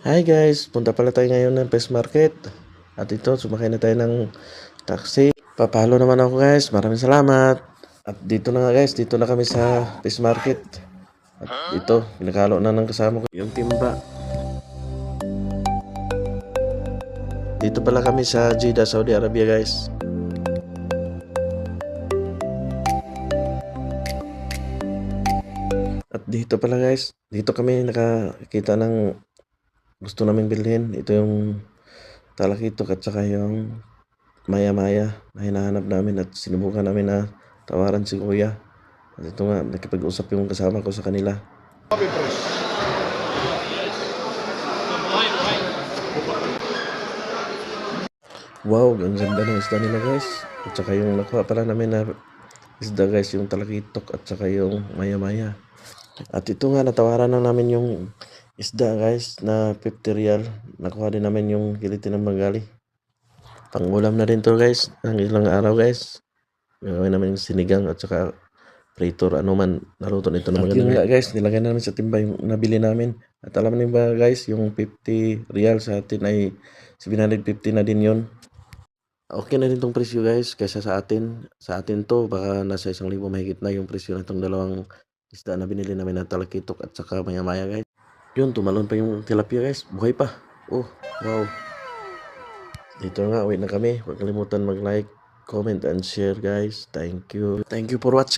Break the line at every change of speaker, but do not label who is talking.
Hi guys, punta pala tayo ngayon ng Fish Market. At ito, sumakay na tayo ng taxi. Papalo naman ako guys, maraming salamat. At dito na nga guys, dito na kami sa Fish Market. At ito, pinakalo na ng kasama ko yung timba. Dito pala kami sa Jeddah, Saudi Arabia guys. At dito pala guys, dito kami nakakita ng gusto naming bilhin. Ito yung talakitok at saka yung maya-maya na hinahanap namin at sinubukan namin na tawaran si kuya. At ito nga, nakipag-usap yung kasama ko sa kanila. Wow, ang ganda ng isda nila guys. At saka yung nakuha pala namin na isda guys, yung talakitok at saka yung maya-maya. At ito nga, natawaran na namin yung isda guys na 50 real. Nakuha din namin yung kilitin ng Bengali. Pangulam na rin to guys, ang ilang araw guys. Gagawin namin yung sinigang at saka prito, ano man, naluto nito ng mga nga guys, nilagay namin sa timba yung nabili namin. At alam niyo ba guys, yung 50 real sa atin ay 750 na din yon. Okay na rin tong presyo guys, kaysa sa atin. Sa atin to, baka nasa 1,000 mahigit na yung presyo na itong dalawang isda na binili namin na talakitok at saka maya-maya guys. Yun, tumalon pa yung tilapia guys, buhay pa. Oh, wow. Dito nga, uwi na kami. Huwag kalimutan mag-like, comment, and share guys. Thank you. Thank you for watching.